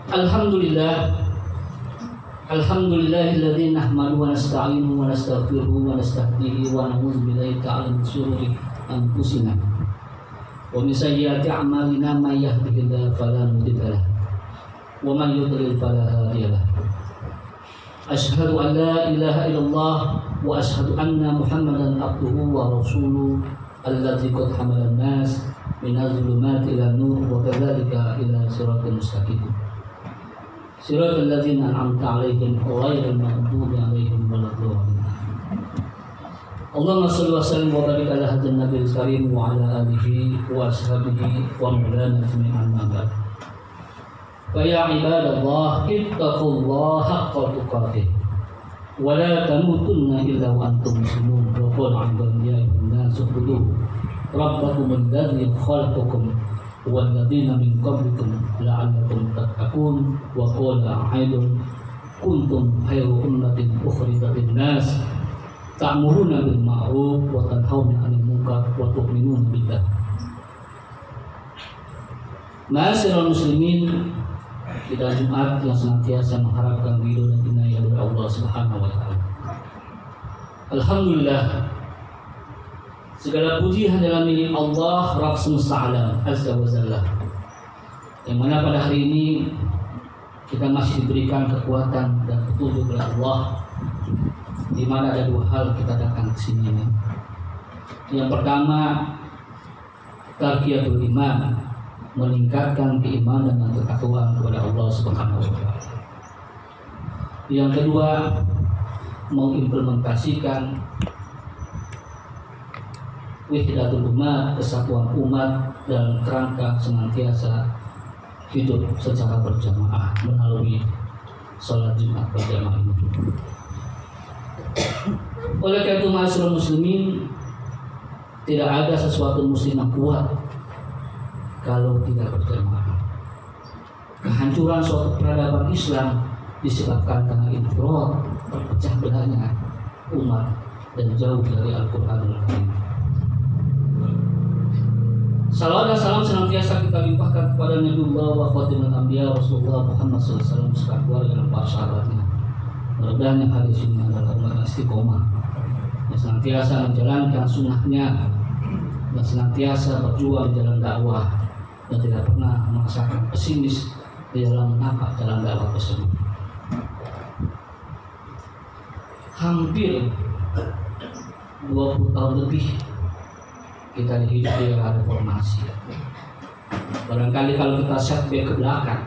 Alhamdulillah, alhamdulillahilladzi nahmaduhu wa nasta'inuhu wa nastaghfiruhu wa nastahdihi wa na'udzu billahi ta'ala min shururi anfusina wa min sayyiati a'malina may yahdihillahu fala mudilla lahu wa man yudlil fala hadiya lahu. Asyhadu an la ilaha illallah wa asyhadu anna Muhammadan abduhu wa rasuluhu alladzi qad hamala an-nas minadh dhulumati ila nur wa kadzalika ila siratal mustaqim. Siratal ladzina an'amta 'alaihim ghairil maghdubi 'alaihim waladdallin. Allahumma shalli wa sallim wa barik ala hadzal nabiyil karim wa ala alihi wa ashabihi wa maulana jami'an ma ba'd. Fa ya ibadallah ittaqullaha haqqa tuqatih wa la tamutunna illa wa antum muslimun. Wa qul 'ibadi ya nas ubudu rabbakum alladzi khalaqakum walladzina min qablikum la'allakum tattaqun wa qala aidun kuntum khairu ummatin ukhrijat lin-nas ta'muruna bil ma'ruf wa tanhauna 'anil munkar wa tu'minuna billah. Ma'asyiral muslimin, kita Jumat yang senantiasa mengharapkan ridho dan inayah dari Allah Subhanahu wa taala. Alhamdulillah, segala puji hanyalah milik Allah Rabb semesta alam Azza wa Jalla, yang mana pada hari ini kita masih diberikan kekuatan dan petunjuk oleh Allah, di mana ada dua hal kita datang ke sini. Yang pertama, tarqiyatul iman, meningkatkan keimanan dan ketakwaan kepada Allah Subhanahu wa taala. Yang kedua, mengimplementasikan wahdatul umat, kesatuan umat dalam kerangka senantiasa hidup secara berjamaah melalui sholat Jumat berjamaah ini. Oleh karena itu, ma'asyiral muslimin, tidak ada sesuatu muslim yang kuat kalau tidak berjamaah. Kehancuran suatu peradaban Islam disebabkan karena infirad, terpecah belahnya umat dan jauh dari Al-Qur'anul Karim. Salawat dan salam senantiasa kita limpahkan kepada Nabiullah wa khatimul anbiya Rasulullah Muhammad SAW beserta keluarga dan para sahabatnya. Mudah-mudahan yang hadis ini adalah umat istiqomah yang senantiasa menjalankan sunnahnya dan senantiasa berjuang di jalan dakwah dan tidak pernah merasakan pesimis di dalam menapak jalan dakwah tersebut. Hampir 20 tahun lebih kita hidup di era reformasi. Barangkali kalau kita setback ke belakang,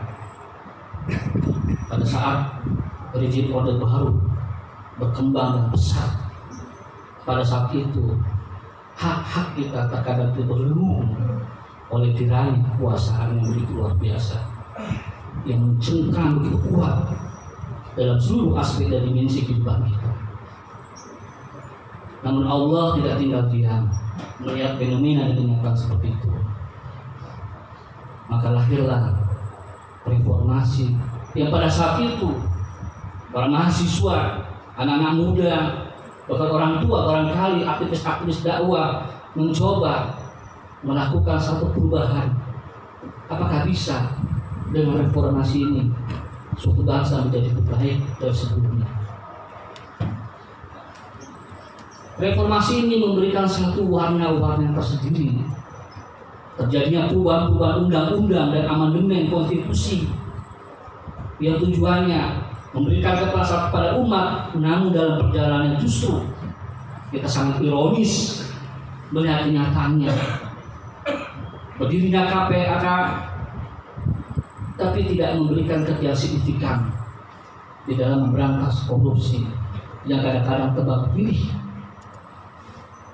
pada saat rezim Orde Baru berkembang dan besar, pada saat itu hak-hak kita terkadang dibelenggu oleh tirani kekuasaan yang begitu luar biasa, yang mencengkram begitu kuat dalam seluruh aspek dan dimensi kehidupan kita. Namun Allah tidak tinggal diam melihat fenomena yang kenyataan seperti itu. Maka lahirlah reformasi yang pada saat itu para mahasiswa, anak-anak muda, bahkan orang tua, barangkali aktivis-aktivis dakwah mencoba melakukan satu perubahan. Apakah bisa dengan reformasi ini suatu bangsa menjadi lebih baik dari sebelumnya? Reformasi ini memberikan satu warna-warna tersendiri. Terjadinya perubahan-perubahan undang-undang dan amandemen konstitusi yang tujuannya memberikan kepastian kepada umat, namun dalam perjalanan justru kita sangat ironis melihat kenyataannya. Berdirinya KPK tapi tidak memberikan kerja signifikan di dalam memberantas korupsi yang kadang-kadang tebak pilih.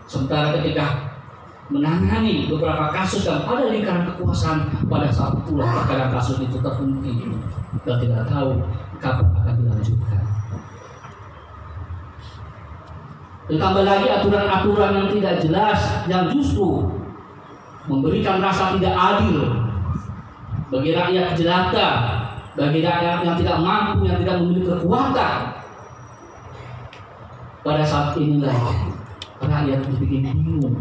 Sementara ketika menangani beberapa kasus yang ada di lingkaran kekuasaan, pada saat pula terkadang kasus itu terhenti dan tidak tahu kapan akan dilanjutkan. Ditambah lagi aturan-aturan yang tidak jelas, yang justru memberikan rasa tidak adil bagi rakyat jelata, bagi rakyat yang tidak mampu, yang tidak memiliki kekuatan. Pada saat inilah rakyat dibikin bingung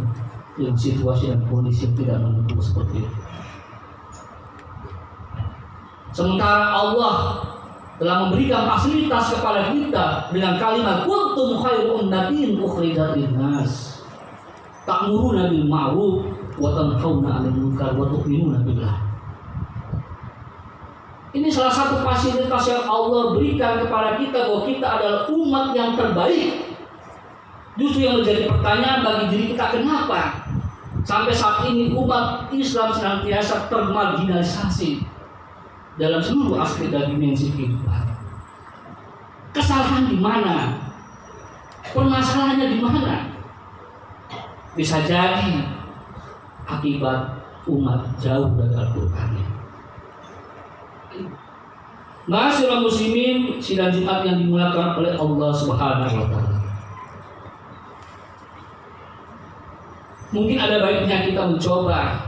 dengan situasi dan kondisi yang tidak menentu seperti itu. Sementara Allah telah memberikan fasilitas kepada kita dengan kalimat kuntum khairu ummatin ukhrijat linnas ta'muruna bil ma'ruf wa tanhauna 'anil munkar wa tu'minuna billah. Ini salah satu fasilitas yang Allah berikan kepada kita, bahwa kita adalah umat yang terbaik. Justru yang menjadi pertanyaan bagi diri kita, kenapa sampai saat ini umat Islam senantiasa termarginalisasi dalam seluruh aspek dan dimensi kehidupan? Kesalahan di mana? Permasalahannya di mana? Bisa jadi akibat umat jauh dari Al-Qur'an. Ma'asyiral muslimin, sidang Jumat yang dimuliakan oleh Allah Subhanahu wa taala. Mungkin ada baiknya kita mencoba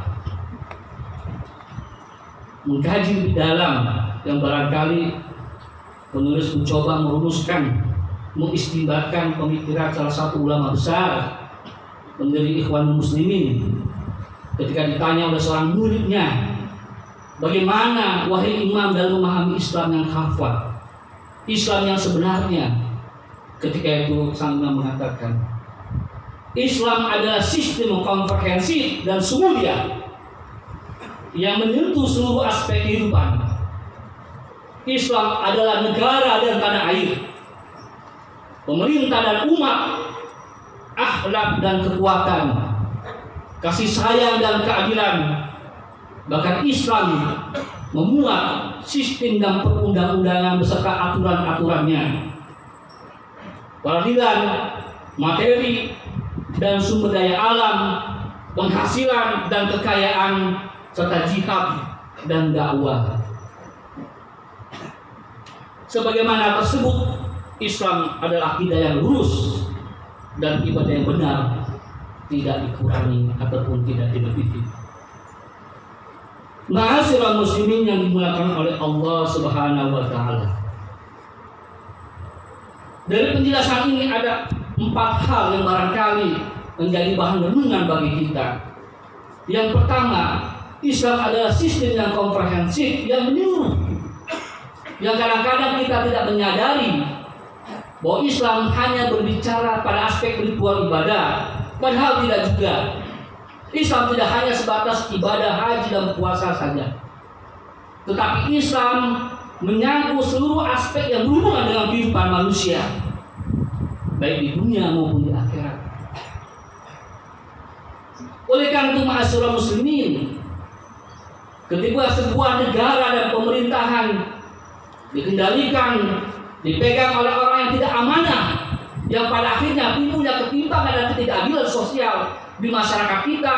mengkaji lebih dalam, yang barangkali penulis mencoba merumuskan, mengistinbatkan pemikiran salah satu ulama besar pendiri Ikhwanul Muslimin ketika ditanya oleh seorang muridnya, bagaimana wahai imam dalam memahami Islam yang hafal, Islam yang sebenarnya? Ketika itu sang imam mengatakan, Islam adalah sistem komprehensif dan semulia yang menyentuh seluruh aspek kehidupan. Islam adalah negara dan tanah air, pemerintah dan umat, akhlak dan kekuatan, kasih sayang dan keadilan. Bahkan Islam memuat sistem dan perundang-undangan beserta aturan-aturannya, peradilan, materi dan sumber daya alam, penghasilan dan kekayaan, serta jihad dan dakwah. Sebagaimana tersebut, Islam adalah akidah yang lurus dan ibadah yang benar, tidak dikurangi ataupun tidak dilebihi. Ma'asyiral muslimin yang dimuliakan oleh Allah Subhanahu wa taala. Dari penjelasan ini ada 4 hal yang barangkali menjadi bahan renungan bagi kita. Yang pertama, Islam adalah sistem yang komprehensif, yang menyeluruh, yang kadang-kadang kita tidak menyadari bahwa Islam hanya berbicara pada aspek ritual ibadah, padahal tidak juga. Islam tidak hanya sebatas ibadah haji dan puasa saja, tetapi Islam menyangkut seluruh aspek yang berhubungan dengan kehidupan manusia, baik di dunia maupun di akhirat. Oleh karena itu, ma'asyiral muslimin, ketika sebuah negara dan pemerintahan dikendalikan, dipegang oleh orang yang tidak amanah, yang pada akhirnya timbulnya ketimpangan dan ketidakadilan sosial di masyarakat kita,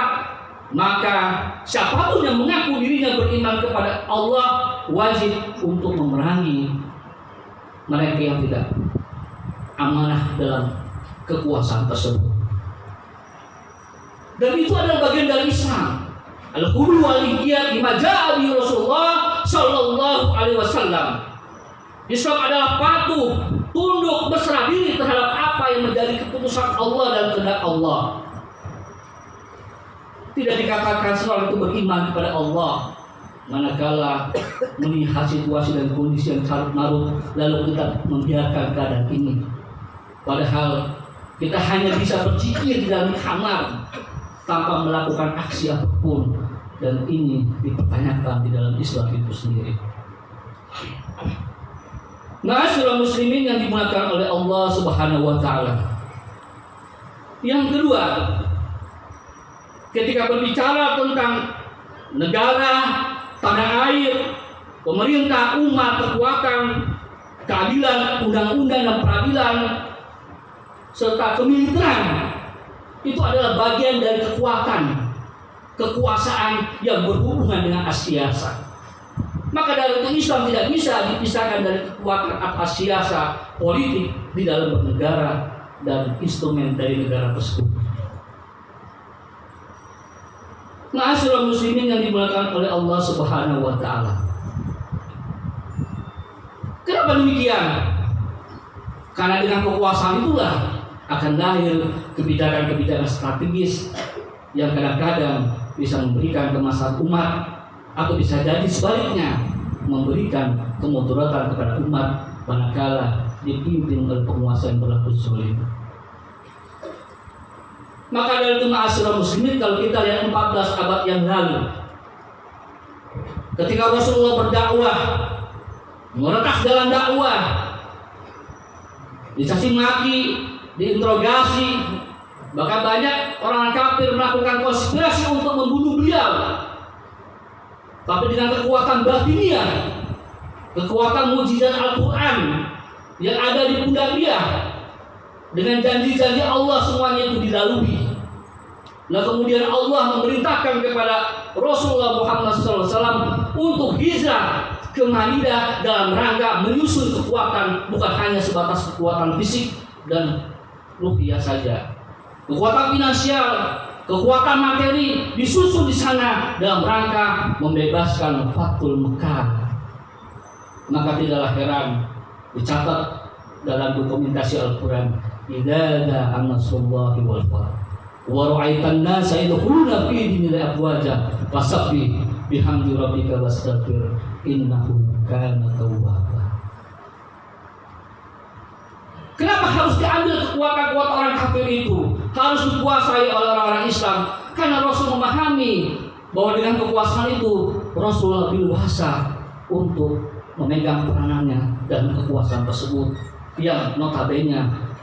maka siapapun yang mengaku dirinya beriman kepada Allah wajib untuk memerangi mereka yang tidak amanah dalam kekuasaan tersebut. Dan itu adalah bagian dari Islam. Al-Hudu wal-Iqiyad bima ja'a bihi Rasulullah sallallahu alaihi wasallam. Islam adalah patuh, tunduk, berserah diri terhadap apa yang menjadi keputusan Allah dan kehendak Allah. Tidak dikatakan seorang itu beriman kepada Allah manakala melihat situasi dan kondisi yang carut marut lalu kita membiarkan keadaan ini. Padahal kita hanya bisa berzikir di dalam kamar tanpa melakukan aksi apapun, dan ini dipertanyakan di dalam Islam itu sendiri. Ma'asyiral muslimin yang dimuliakan oleh Allah Subhanahu wa taala. Yang kedua, ketika berbicara tentang negara, tanah air, pemerintah, umat, kekuatan, keadilan, undang-undang dan peradilan, serta kemiliteran, itu adalah bagian dari kekuasaan yang berhubungan dengan as-siyasah. Maka dari itu Islam tidak bisa dipisahkan dari kekuatan atas siasa politik di dalam bernegara dan instrumen dari negara tersebut. Ma'asyiral muslimin yang dimuliakan oleh Allah Subhanahu wa taala. Kenapa demikian? Karena dengan kekuasaan itulah akan lahir kebijakan-kebijakan strategis yang kadang-kadang bisa memberikan kemaslahatan umat, atau bisa jadi sebaliknya memberikan kemudaratan kepada umat manakala dipimpin oleh penguasa yang berlaku zalim. Maka dari itu ma'asyiral muslimin, kalau kita lihat 14 abad yang lalu, ketika Rasulullah berdakwah, meretas dalam dakwah, dicaci maki, diinterogasi, bahkan banyak orang kafir melakukan konspirasi untuk membunuh beliau. Tapi dengan kekuatan batiniah, kekuatan mukjizat Al-Quran yang ada di pundak dia, dengan janji-janji Allah semuanya itu dilalui. Nah kemudian Allah memerintahkan kepada Rasulullah Muhammad SAW untuk hijrah ke Madinah dalam rangka menyusun kekuatan, bukan hanya sebatas kekuatan fisik dan ruhiyah saja, kekuatan finansial, kekuatan materi disusun di sana dalam rangka membebaskan Fathul Mekah. Maka tidaklah heran dicatat dalam dokumentasi Al-Quran, idza ja'a nasrullahi wal fath wa ra'aitan nasa yadkhuluna fi dinillahi afwaja fasabbih bihamdi rabbika wastaghfir innahu kana tawwaba. Kenapa harus diambil kekuatan-kekuatan orang kafir itu? Harus dikuasai oleh orang-orang Islam. Karena Rasul memahami bahwa dengan kekuasaan itu Rasul lebih luasa untuk memegang peranannya dan kekuasaan tersebut yang notabene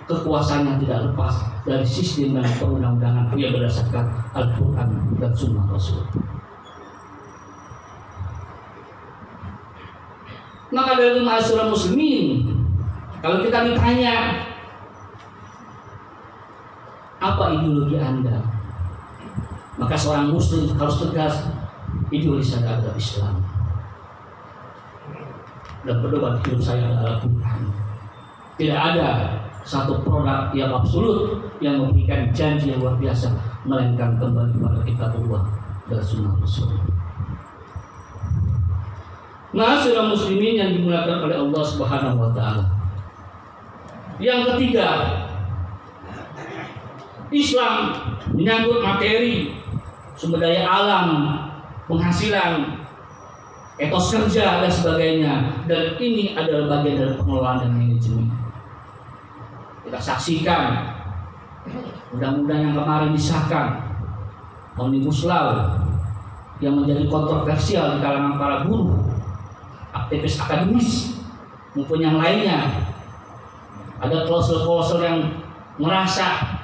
kekuasaannya tidak lepas dari sistem dan perundang-undangan yang berdasarkan Al-Quran dan Sunnah Rasul. Maka dari ma'asyiral muslimin, kalau kita ditanya apa ideologi Anda, maka seorang muslim harus tegas, ideologi saya adalah Islam dan pedoman hidup saya adalah Al-Quran. Tidak ada satu produk yang absolut yang memberikan janji yang luar biasa, melainkan kembali kepada kitabullah dan Sunnah Rasul. Ma'asyiral muslimin yang dimuliakan oleh Allah Subhanahu wa taala. Yang ketiga, Islam menyangkut materi, sumber daya alam, penghasilan, etos kerja dan sebagainya, dan ini adalah bagian dari pengelolaan dan manajemen. Kita saksikan undang-undang yang kemarin disahkan, Omnibus Law, yang menjadi kontroversial di kalangan para buruh, aktivis akademis maupun yang lainnya. Ada klausul-klausul yang merasa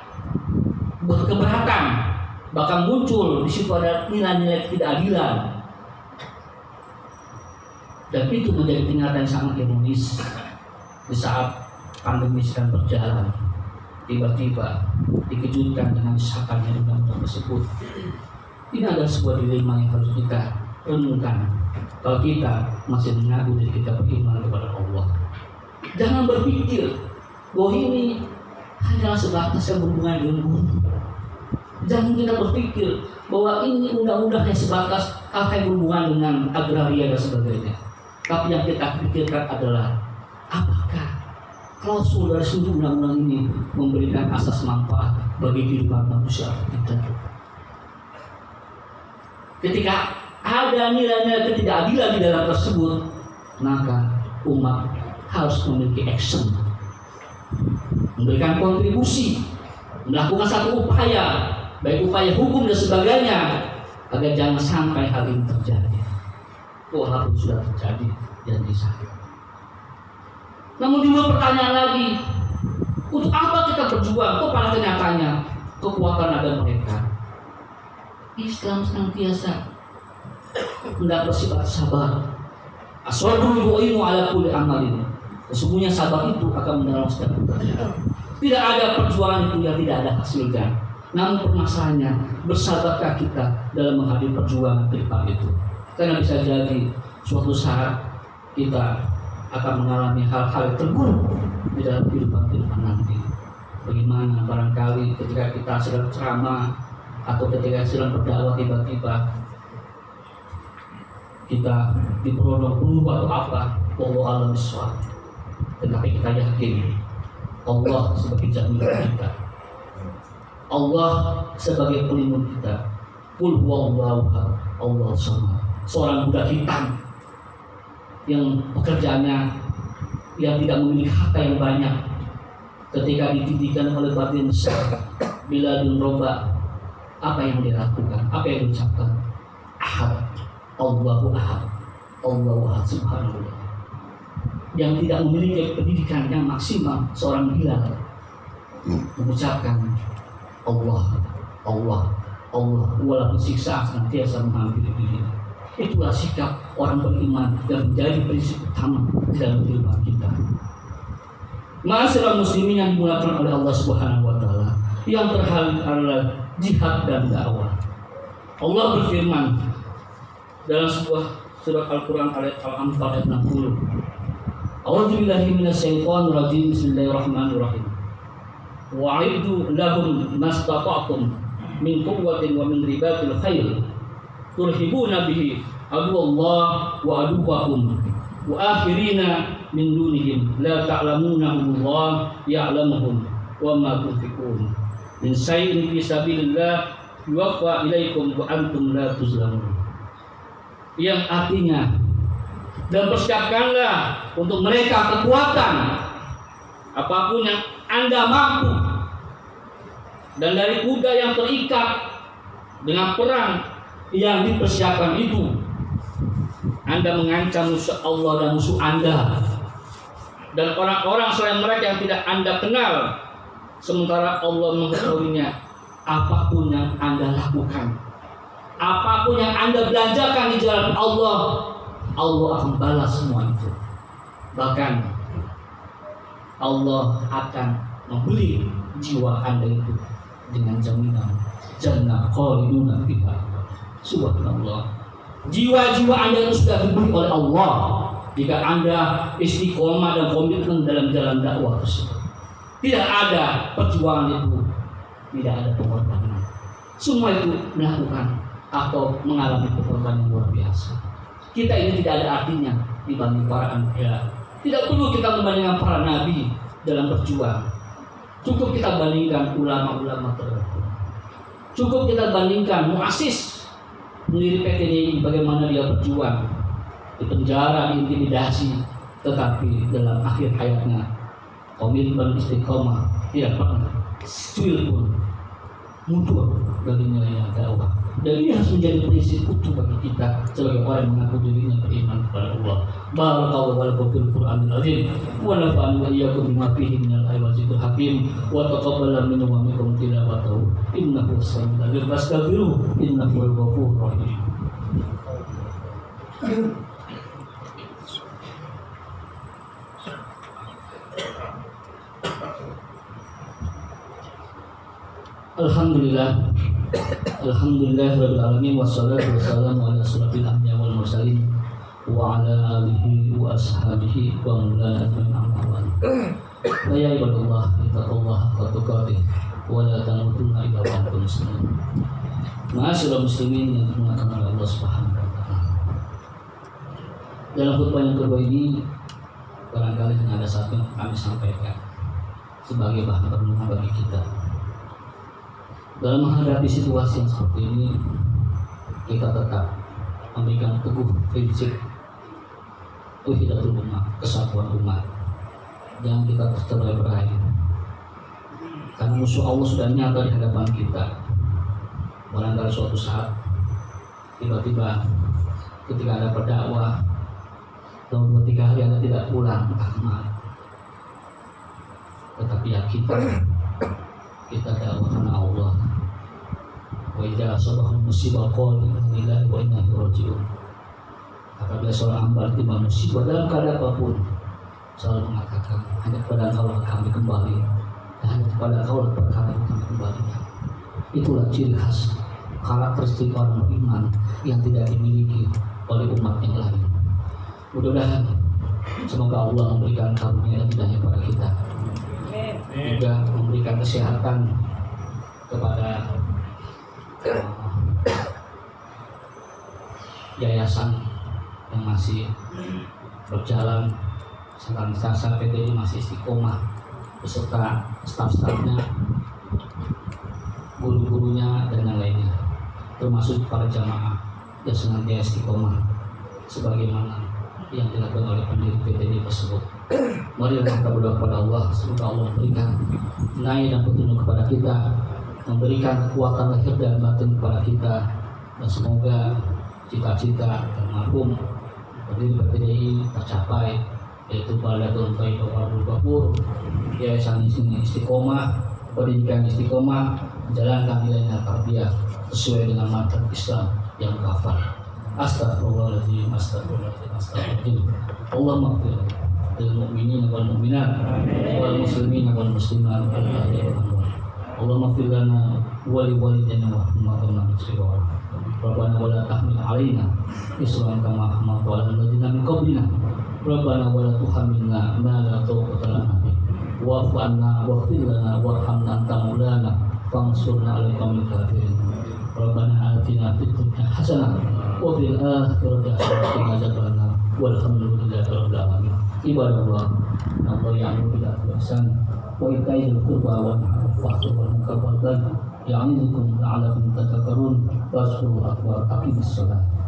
berkeberatan, bahkan muncul di situ ada nilai-nilai ketidakadilan, dan itu menjadi tingkatan yang sangat ironis di saat pandemi sedang berjalan. Tiba-tiba dikejutkan dengan disahkannya undang-undang tersebut. Ini adalah sebuah dilema yang harus kita renungkan kalau kita masih mengaku diri kita beriman kepada Allah. Jangan berpikir bahwa ini hanyalah sebatas yang berhubungan dengan buruh. Jangan kita berpikir bahwa ini undang-undang yang sebatas apa yang berhubungan dengan agraria dan sebagainya. Tapi yang kita pikirkan adalah apakah klausul dari seluruh undang-undang ini memberikan asas manfaat bagi kehidupan manusia kita. Ketika ada nilai-nilai ketidakadilan di dalam tersebut, maka umat harus memiliki action, memberikan kontribusi, melakukan satu upaya, baik upaya hukum dan sebagainya, agar jangan sampai hal ini terjadi. Walaupun sudah terjadi dan disahkan. Namun juga pertanyaan lagi, untuk apa kita berjuang? Pada kenyataannya kekuatan ada mereka. Islam senantiasa hendak bersifat sabar. Aswabul mu'inu ala kulli amalin. Sesungguhnya sabar itu akan menolong setiap pekerjaan. Tidak ada perjuangan itu yang tidak ada hasilnya. Namun permasalahannya, bersabarkah kita dalam menghadapi perjuangan ke depan itu? Karena bisa jadi suatu saat kita akan mengalami hal-hal yang terburuk di dalam kehidupan nanti. Bagaimana barangkali ketika kita sedang ceramah atau ketika sedang berdakwah, tiba-tiba kita diperoleh peluru atau apa, Allah alam bisawab. Tetapi kita yakin Allah sebagai jaminan kita, Allah sebagai pelindung kita. Qul huwallahu ahad, Allahu samad. Seorang budak hitam yang pekerjaannya yang tidak memiliki harta yang banyak, ketika dididikan oleh batin bila roba, apa yang dia lakukan, apa yang diucapkan? Ahad, Allahu Ahad, Allahu Ahad, subhanallah. Yang tidak memiliki pendidikan yang maksimal, seorang Bilal mengucapkan Allah, Allah, Allah, walaupun siksa senantiasa menghampiri diri. Itulah sikap orang beriman yang menjadi prinsip utama dalam kehidupan kita. Ma'asyiral muslimin yang dimulakan oleh Allah Subhanahu wa taala, yang terhal adalah jihad dan dakwah. Allah berfirman dalam sebuah surat Al-Qur'an ayat Al-Anfal ayat 60. A'udzu billahi minasyaitonir rajim. Bismillahirrahmanirrahim. Wa'iddu lahum mastata'tum min quwwatin wa min ribatil khair turhibuna bihi aduwallah wa aduwakum wa akhirina min dunihim la ta'lamunahum Allah ya'lamuhum wa ma tunfiqun min syai'in fi sabilillah yuwaffa ilaikum wa antum la tuzlamun. Yang artinya, dan persiapkanlah untuk mereka kekuatan apapun yang Anda mampu, dan dari kuda yang terikat dengan perang yang dipersiapkan itu, Anda mengancam musuh Allah dan musuh Anda dan orang-orang selain mereka yang tidak Anda kenal, sementara Allah mengetahuinya. Apapun yang Anda lakukan, apapun yang Anda belanjakan di jalan Allah, Allah akan balas semua itu. Bahkan Allah akan membeli jiwa Anda itu dengan jaminan jannah khaliduna fiha. Subhanallah. Jiwa-jiwa Anda itu sudah dibeli oleh Allah jika Anda istiqomah dan komitmen dalam jalan dakwah tersebut. Tidak ada perjuangan itu, tidak ada pengorbanan. Semua itu melakukan atau mengalami pengorbanan luar biasa. Kita ini tidak ada artinya dibanding para anbiya. Tidak perlu kita membandingkan para nabi dalam berjuang. Cukup kita bandingkan ulama-ulama terdahulu. Cukup kita bandingkan muassis pendiri PTDI, bagaimana dia berjuang di penjara, diintimidasi, tetapi dalam akhir hayatnya komitmen istiqomah, tidak pernah secuil pun mundur dari nilai dakwah. Dan ini harus menjadi prinsip utuh bagi kita sebagai orang yang mengaku dirinya beriman kepada Allah. Barakallahu wa lakum fil Qur'anil azim wa nafa'ani wa iyyakum bima fihi minal ayati wa zikril hakim wa taqabbala minna wa minkum tilawatahu innahu as-sami'ul alim. Fastaghfiruhu innahu al-ghafurur rahim. Alhamdulillah, alhamdulillahirabbil alamin, wassalatu wassalamu ala asyrafil anbiya'i wal mursalin wa ala alihi wa ashabihi wa man walah. Ya ibadallah, ittaqullaha haqqa tuqatih wa la tamutunna illa wa antum muslimun. Ma'asyiral muslimin yang dimuliakan oleh Allah Subhanahu wa taala. Dalam khutbah yang kedua ini barangkali hanya ada satu yang kami sampaikan sebagai bahan renungan bagi kita. Dalam menghadapi situasi yang seperti ini, kita tetap memberikan teguh prinsip wahidatul ummah, kesatuan umat. Jangan kita tercerai-berai, karena musuh Allah sudah nyata di hadapan kita. Barangkali suatu saat tiba-tiba ketika ada berdakwah 2-3 hari Anda tidak pulang, tetapi ya kita dakwah karena Allah. Wa idza asabahum musibah qalu inna lillahi wa inna ilaihi raji'un. Apabila seorang hamba tertimpa musibah dalam keadaan apapun, selalu mengatakan hanya kepada Engkau kami kembali, hanya kepada Engkau kami kembali. Itulah ciri khas karakteristik orang beriman yang tidak dimiliki oleh umat yang lain. Mudah-mudahan semoga Allah memberikan karunia dan hidayah kepada kita, juga memberikan kesehatan kepada yayasan yang masih berjalan, senantiasa PT ini masih istiqomah beserta staf-stafnya, guru-gurunya dan yang lainnya, termasuk para jamaah yang senantiasa istiqomah sebagaimana yang dilakukan oleh pendiri PTD tersebut. Mari kita berdoa kepada Allah, semoga Allah memberikan naik dan petunjuk kepada kita, memberikan kekuatan lahir dan batin kepada kita, dan semoga cita-cita almarhum pendiri PTDI tercapai, yaitu Baladatul Thayyibah Wal Ghafur, yayasan ini istiqomah, pendidikan istiqomah, menjalankan nilai tarbiyah sesuai dengan manhaj Islam yang kafah. Astagfirullahaladzim, astagfirullahaladzim, astagfirullahaladzim. Allahumma ighfir lil mu'minin wal mu'minat wal muslimin wal muslimat wal ahli wal amwat. Allahumma ighfir lana wa li walidayna wa rahmatna wa Rabbana wa la tahmil 'alaina isran kama hamalta 'alal ladzina min qablina. Rabbana wa la tuhammilna ma la taqata lana bih. Wa'fu 'anna waghfir lana warhamna anta maulana fansurna 'alal qawmil kafirin. Rabbana atina fid dunya hasanah wa fil akhirati hasanah wa qina adzabannar. Walhamdulillahi rabbil alamin. Ibadallah, Allah ya'muru bil 'adli wal ihsan wa ita'i dzil qurba wa yanha 'anil fahsya'i wal munkari wal baghi ya'idukum la'allakum tadhakkarun. Wassalamu alaikum warahmatullahi wabarakatuh.